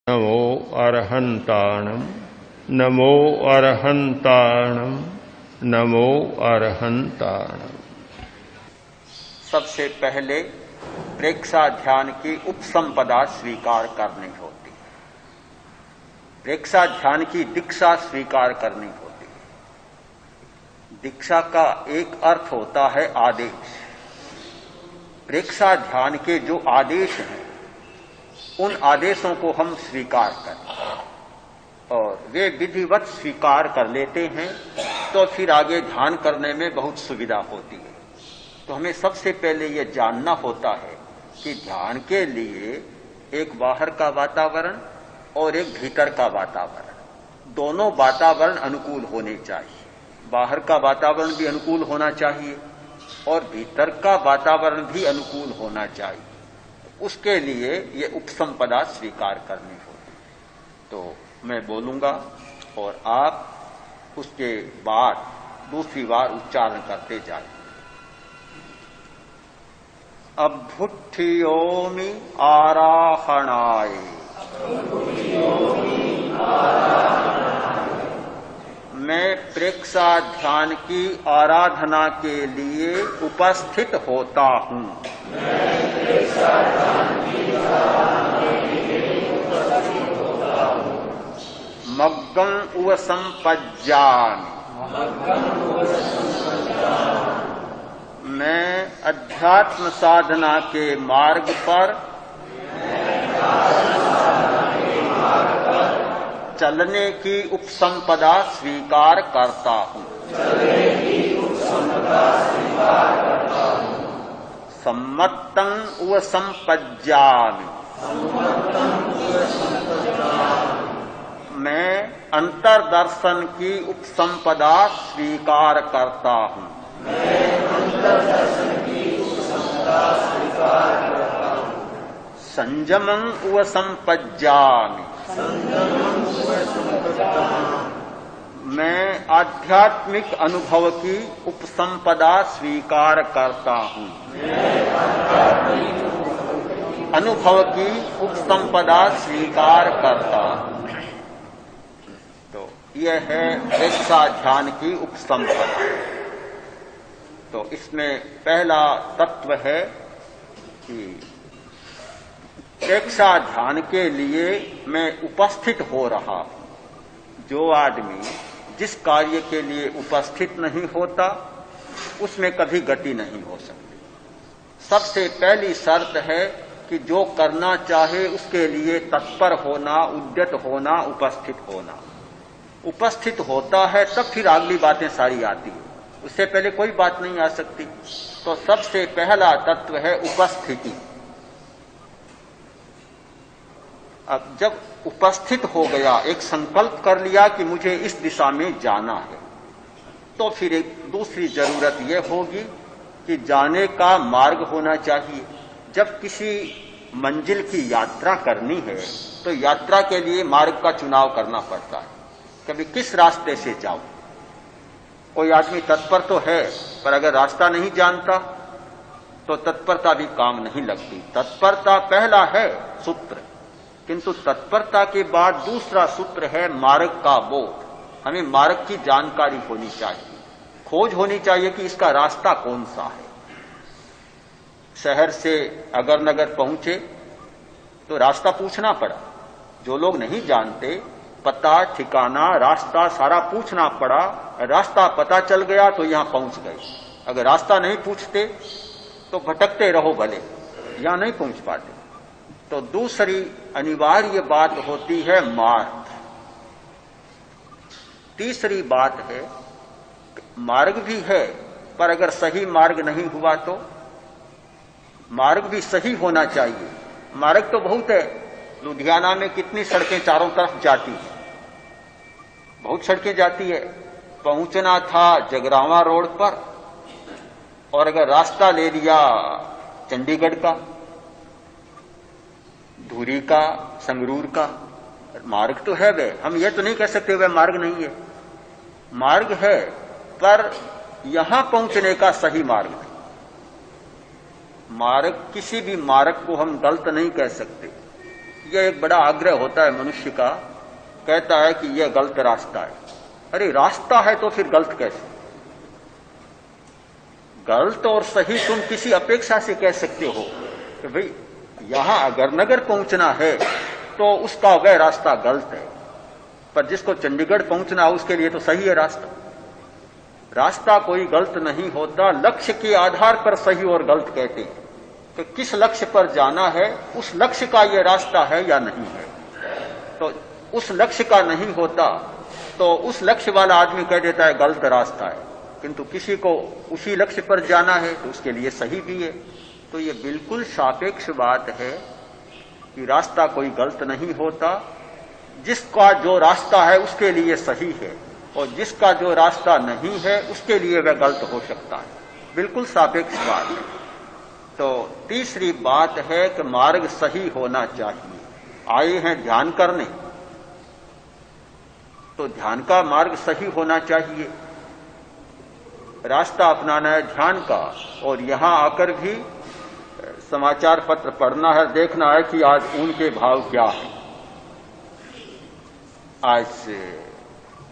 नमो अरहन्ताणं नमो अरहन्ताणं नमो अरहन्ताणं। सबसे पहले प्रेक्षा ध्यान की उपसंपदा स्वीकार करनी होती है। प्रेक्षा ध्यान की दीक्षा स्वीकार करनी होती है। दीक्षा का एक अर्थ होता है आदेश। प्रेक्षा ध्यान के जो आदेश हैं उन आदेशों को हम स्वीकार करें और वे विधिवत स्वीकार कर लेते हैं तो फिर आगे ध्यान करने में बहुत सुविधा होती है। तो हमें सबसे पहले ये जानना होता है कि ध्यान के लिए एक बाहर का वातावरण और एक भीतर का वातावरण, दोनों वातावरण अनुकूल होने चाहिए। बाहर का वातावरण भी अनुकूल होना चाहिए और भीतर का वातावरण भी अनुकूल होना चाहिए। उसके लिए ये उपसंपदा स्वीकार करनी होगी। तो मैं बोलूंगा और आप उसके बाद दूसरी बार उच्चारण करते जाएं। अभ्युत्थियोमि आराहणाय, मैं प्रेक्षा ध्यान की आराधना के लिए उपस्थित होता हूं। मग्गं उव संपज्जामि, मैं अध्यात्म साधना के मार्ग पर चलने की उपसंपदा स्वीकार करता हूं। सम्मत्तं उव संपज्जामि, मैं अंतर्दर्शन की उपसंपदा स्वीकार करता हूं। संयमं उव संपज्जामि, मैं आध्यात्मिक अनुभव की उपसंपदा स्वीकार करता हूं। अनुभव की उपसंपदा स्वीकार करता हूं। तो यह है प्रेक्षा ध्यान की उपसंपदा। तो इसमें पहला तत्व है कि प्रेक्षा ध्यान के लिए मैं उपस्थित हो रहा हूं। जो आदमी जिस कार्य के लिए उपस्थित नहीं होता उसमें कभी गति नहीं हो सकती। सबसे पहली शर्त है कि जो करना चाहे उसके लिए तत्पर होना, उद्यत होना, उपस्थित होना। उपस्थित होता है तब फिर अगली बातें सारी आती है, उससे पहले कोई बात नहीं आ सकती। तो सबसे पहला तत्व है उपस्थिति। अब जब उपस्थित हो गया, एक संकल्प कर लिया कि मुझे इस दिशा में जाना है, तो फिर एक दूसरी जरूरत यह होगी कि जाने का मार्ग होना चाहिए। जब किसी मंजिल की यात्रा करनी है तो यात्रा के लिए मार्ग का चुनाव करना पड़ता है। कभी किस रास्ते से जाऊं? कोई आदमी तत्पर तो है पर अगर रास्ता नहीं जानता तो तत्परता भी काम नहीं लगती। तत्परता पहला है सूत्र, किंतु तत्परता के बाद दूसरा सूत्र है मार्ग का बोध। हमें मार्ग की जानकारी होनी चाहिए, खोज होनी चाहिए कि इसका रास्ता कौन सा है। शहर से अगर नगर पहुंचे तो रास्ता पूछना पड़ा। जो लोग नहीं जानते, पता ठिकाना रास्ता सारा पूछना पड़ा। रास्ता पता चल गया तो यहां पहुंच गए। अगर रास्ता नहीं पूछते तो भटकते रहो, भले यहां नहीं पहुंच पाते। तो दूसरी अनिवार्य बात होती है मार्ग। तीसरी बात है मार्ग भी है पर अगर सही मार्ग नहीं हुआ तो मार्ग भी सही होना चाहिए। मार्ग तो बहुत है। लुधियाना में कितनी सड़कें चारों तरफ जाती हैं, बहुत सड़कें जाती है। पहुंचना था जगरावा रोड पर और अगर रास्ता ले लिया चंडीगढ़ का, धुरी का, संगरूर का, मार्ग तो है वे। हम ये तो नहीं कह सकते वह मार्ग नहीं है। मार्ग है पर यहां पहुंचने का सही मार्ग नहीं। मार्ग, किसी भी मार्ग को हम गलत नहीं कह सकते। यह एक बड़ा आग्रह होता है मनुष्य का, कहता है कि यह गलत रास्ता है। अरे रास्ता है तो फिर गलत कैसे? गलत और सही तुम किसी अपेक्षा से कह सकते हो कि भाई यहां अगर नगर पहुंचना है तो उसका वह रास्ता गलत है, पर जिसको चंडीगढ़ पहुंचना है उसके लिए तो सही है रास्ता। रास्ता कोई गलत नहीं होता, लक्ष्य के आधार पर सही और गलत कहते हैं कि किस लक्ष्य पर जाना है, उस लक्ष्य का यह रास्ता है या नहीं है। तो उस लक्ष्य का नहीं होता तो उस लक्ष्य वाला आदमी कह देता है गलत रास्ता है, किंतु किसी को उसी लक्ष्य पर जाना है तो उसके लिए सही भी है। तो ये बिल्कुल सापेक्ष बात है कि रास्ता कोई गलत नहीं होता, जिसका जो रास्ता है उसके लिए सही है और जिसका जो रास्ता नहीं है उसके लिए वह गलत हो सकता है। बिल्कुल सापेक्ष बात है। तो तीसरी बात है कि मार्ग सही होना चाहिए। आए हैं ध्यान करने तो ध्यान का मार्ग सही होना चाहिए। रास्ता अपनाना है ध्यान का, और यहां आकर भी समाचार पत्र पढ़ना है, देखना है कि आज ऊन के भाव क्या है, आज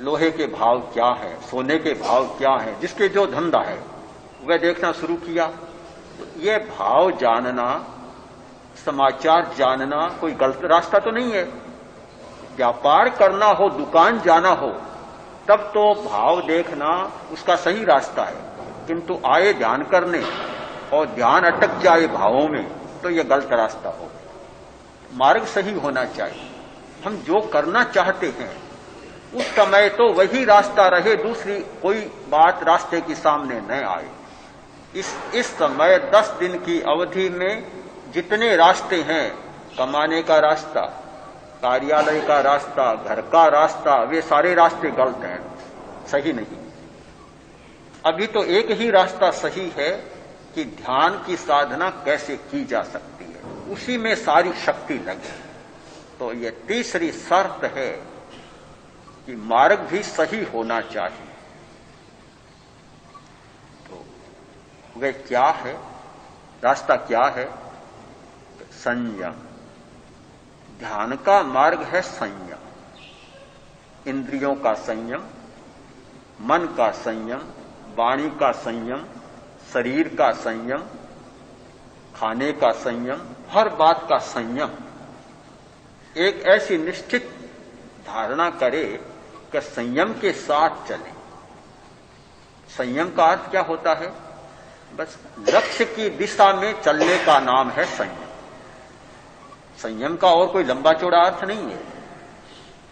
लोहे के भाव क्या है, सोने के भाव क्या है। जिसके जो धंधा है वह देखना शुरू किया। तो ये भाव जानना, समाचार जानना कोई गलत रास्ता तो नहीं है। व्यापार करना हो, दुकान जाना हो, तब तो भाव देखना उसका सही रास्ता है, किंतु आए ध्यान करने और ध्यान अटक जाए भावों में तो यह गलत रास्ता हो। मार्ग सही होना चाहिए। हम जो करना चाहते हैं उस समय तो वही रास्ता रहे, दूसरी कोई बात रास्ते के सामने न आए। इस समय 10 दिन की अवधि में जितने रास्ते हैं, कमाने का रास्ता, कार्यालय का रास्ता, घर का रास्ता, वे सारे रास्ते गलत हैं, सही नहीं। अभी तो एक ही रास्ता सही है कि ध्यान की साधना कैसे की जा सकती है, उसी में सारी शक्ति लगे। तो ये तीसरी शर्त है कि मार्ग भी सही होना चाहिए। तो वह क्या है, रास्ता क्या है? संयम। ध्यान का मार्ग है संयम, इंद्रियों का संयम, मन का संयम, वाणी का संयम, शरीर का संयम, खाने का संयम, हर बात का संयम। एक ऐसी निश्चित धारणा करे कि संयम के साथ चले। संयम का अर्थ क्या होता है? बस लक्ष्य की दिशा में चलने का नाम है संयम। संयम का और कोई लंबा चौड़ा अर्थ नहीं है।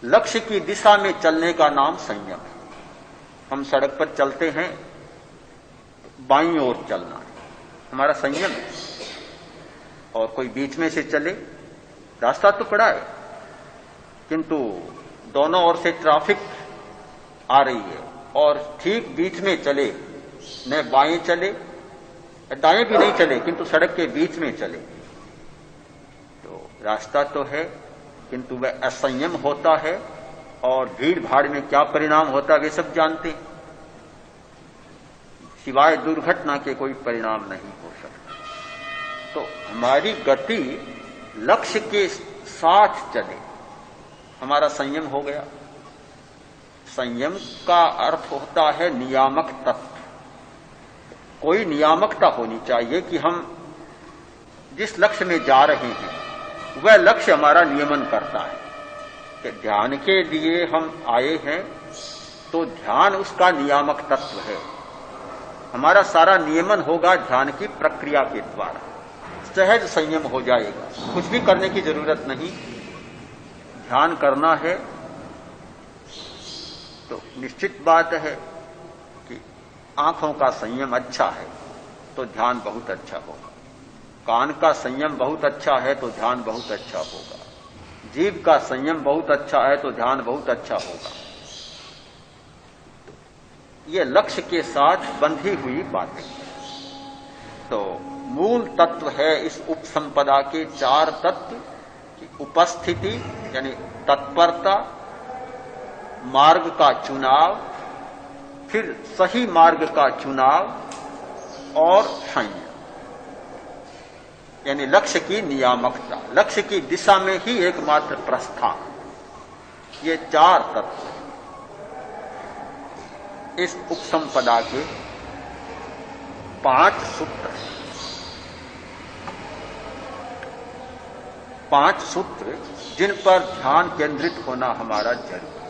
लक्ष्य की दिशा में चलने का नाम संयम है। हम सड़क पर चलते हैं, बाईं ओर चलना है, हमारा संयम है। और कोई बीच में से चले, रास्ता तो पड़ा है, किंतु दोनों ओर से ट्रैफिक आ रही है और ठीक बीच में चले, न बाएं चले, दाएं भी नहीं चले, किंतु सड़क के बीच में चले, तो रास्ता तो है, किंतु वह असंयम होता है। और भीड़ भाड़ में क्या परिणाम होता है वे सब जानते हैं। सिवाय दुर्घटना के कोई परिणाम नहीं हो सकता। तो हमारी गति लक्ष्य के साथ चले, हमारा संयम हो गया। संयम का अर्थ होता है नियामक तत्व। कोई नियामकता होनी चाहिए कि हम जिस लक्ष्य में जा रहे हैं वह लक्ष्य हमारा नियमन करता है। कि ध्यान के लिए हम आए हैं तो ध्यान उसका नियामक तत्व है। हमारा सारा नियमन होगा ध्यान की प्रक्रिया के द्वारा। सहज संयम हो जाएगा, कुछ भी करने की जरूरत नहीं। ध्यान करना है तो निश्चित बात है कि आंखों का संयम अच्छा है तो ध्यान बहुत अच्छा होगा, कान का संयम बहुत अच्छा है तो ध्यान बहुत अच्छा होगा, जीभ का संयम बहुत अच्छा है तो ध्यान बहुत अच्छा होगा। ये लक्ष्य के साथ बंधी हुई बातें। तो मूल तत्व है इस उपसंपदा के 4 तत्व की उपस्थिति यानी तत्परता, मार्ग का चुनाव, फिर सही मार्ग का चुनाव और संयम। यानी लक्ष्य की नियामकता, लक्ष्य की दिशा में ही एकमात्र प्रस्थान, ये 4 तत्व इस उपसंपदा के 5 सूत्र, 5 सूत्र जिन पर ध्यान केंद्रित होना हमारा जरूरी है।